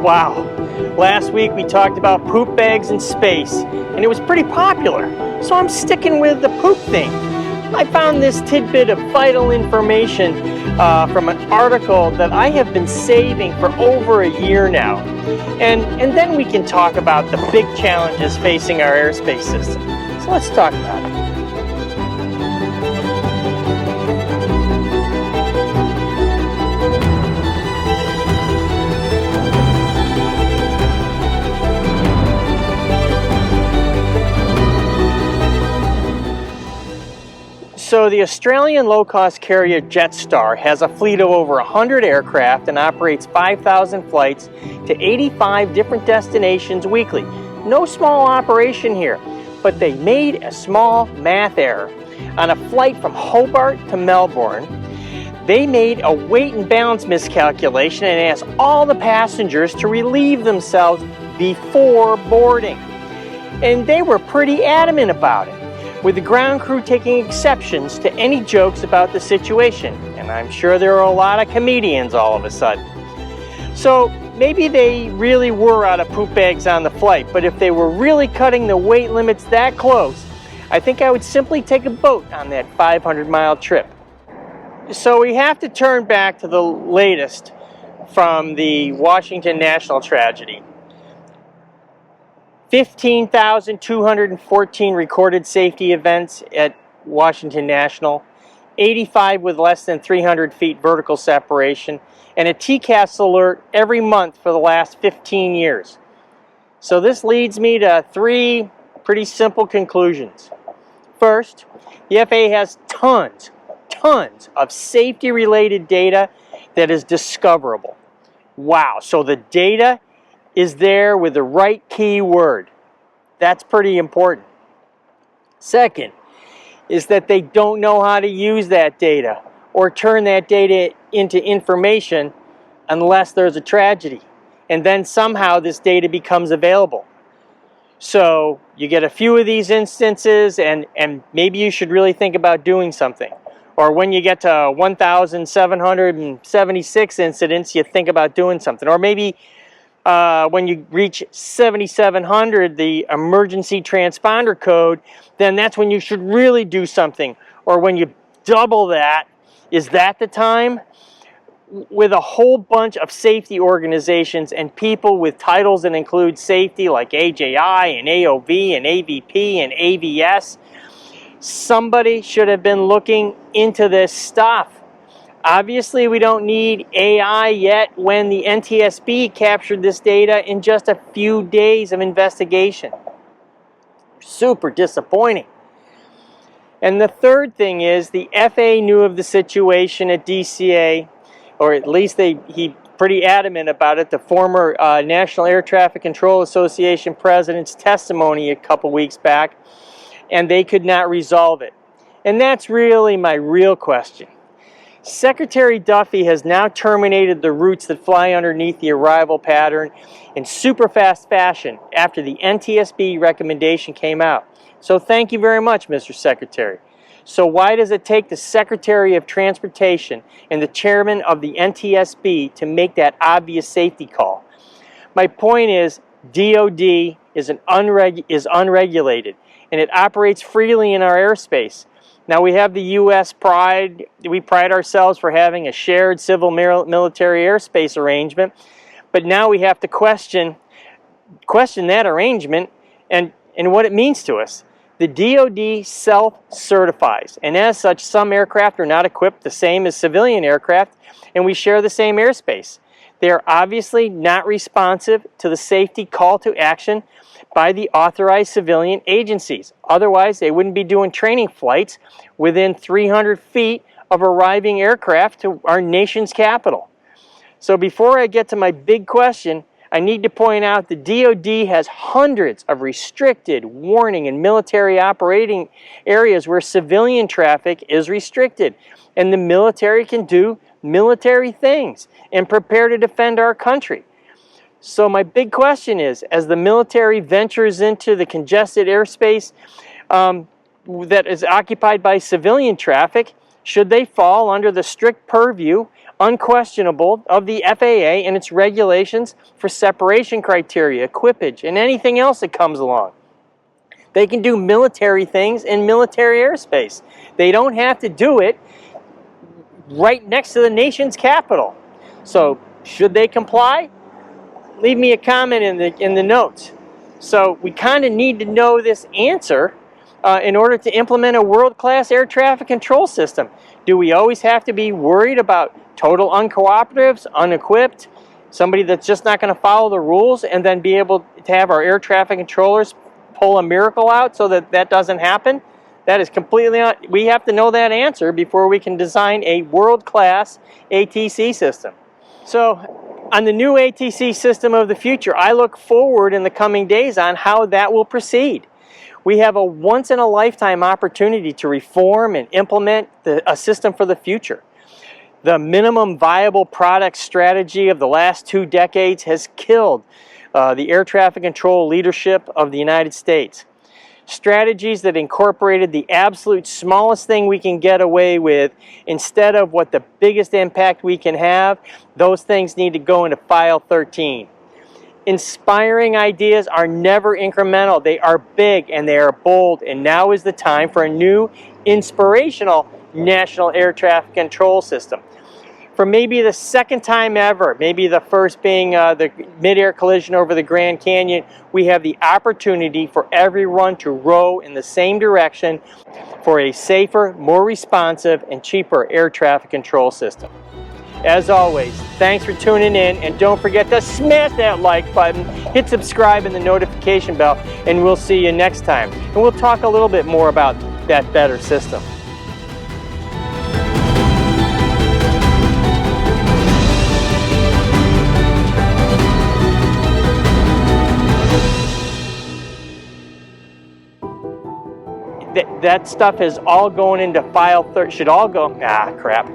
Wow, last week we talked about poop bags in space, and it was pretty popular, so I'm sticking with the poop thing. I found this tidbit of vital information from an article that I have been saving for over a year now. And then we can talk about the big challenges facing our airspace system. So let's talk about it. So the Australian low-cost carrier Jetstar has a fleet of over 100 aircraft and operates 5,000 flights to 85 different destinations weekly. No small operation here, but they made a small math error. On a flight from Hobart to Melbourne, they made a weight and balance miscalculation and asked all the passengers to relieve themselves before boarding. And they were pretty adamant about it, with the ground crew taking exceptions to any jokes about the situation. And I'm sure there are a lot of comedians all of a sudden. So maybe they really were out of poop bags on the flight, but if they were really cutting the weight limits that close, I think I would simply take a boat on that 500-mile trip. So we have to turn back to the latest from the Washington National tragedy. 15,214 recorded safety events at Washington National, 85 with less than 300 feet vertical separation, and a TCAS alert every month for the last 15 years. So this leads me to three pretty simple conclusions. First, the FAA has tons of safety-related data that is discoverable. Wow, so the data is there with the right keyword. That's pretty important. Second is that they don't know how to use that data or turn that data into information unless there's a tragedy. And then somehow this data becomes available. So you get a few of these instances and maybe you should really think about doing something. Or when you get to 1,776 incidents, you think about doing something. Or maybe when you reach 7,700, the emergency transponder code, then that's when you should really do something. Or when you double that, is that the time? With a whole bunch of safety organizations and people with titles that include safety like AJI and AOV and AVP and AVS, somebody should have been looking into this stuff. Obviously, we don't need AI yet when the NTSB captured this data in just a few days of investigation. Super disappointing. And the third thing is the FAA knew of the situation at DCA, or at least he pretty adamant about it. The former National Air Traffic Control Association president's testimony a couple weeks back, and they could not resolve it. And that's really my real question. Secretary Duffy has now terminated the routes that fly underneath the arrival pattern in super fast fashion after the NTSB recommendation came out. So thank you very much, Mr. Secretary. So why does it take the Secretary of Transportation and the chairman of the NTSB to make that obvious safety call? My point is, DOD is unregulated and it operates freely in our airspace. Now we have the U.S. pride. We pride ourselves for having a shared civil military airspace arrangement, but now we have to question that arrangement and what it means to us. The DOD self-certifies, and as such, some aircraft are not equipped the same as civilian aircraft, and we share the same airspace. They are obviously not responsive to the safety call to action by the authorized civilian agencies. Otherwise, they wouldn't be doing training flights within 300 feet of arriving aircraft to our nation's capital. So before I get to my big question, I need to point out the DOD has hundreds of restricted, warning, and military operating areas where civilian traffic is restricted. And the military can do military things and prepare to defend our country. So my big question is, as the military ventures into the congested airspace that is occupied by civilian traffic, should they fall under the strict purview unquestionable of the FAA and its regulations for separation criteria, equipage, and anything else that comes along. They can do military things in military airspace. They don't have to do it right next to the nation's capital. So should they comply? Leave me a comment in the notes. So we kind of need to know this answer in order to implement a world-class air traffic control system. Do we always have to be worried about total uncooperatives, unequipped, somebody that's just not going to follow the rules, and then be able to have our air traffic controllers pull a miracle out so that that doesn't happen? That is completely, we have to know that answer before we can design a world-class ATC system. So on the new ATC system of the future, I look forward in the coming days on how that will proceed. We have a once-in-a-lifetime opportunity to reform and implement a system for the future. The minimum viable product strategy of the last 2 decades has killed the air traffic control leadership of the United States. Strategies that incorporated the absolute smallest thing we can get away with instead of what the biggest impact we can have, those things need to go into File 13. Inspiring ideas are never incremental. They are big and they are bold, and now is the time for a new, inspirational national air traffic control system. For maybe the second time ever, maybe the first being the mid-air collision over the Grand Canyon, we have the opportunity for everyone to row in the same direction for a safer, more responsive, and cheaper air traffic control system. As always, thanks for tuning in, and don't forget to smash that like button, hit subscribe and the notification bell, and we'll see you next time. And we'll talk a little bit more about that better system. That stuff is all going into File 13. Should all go, crap.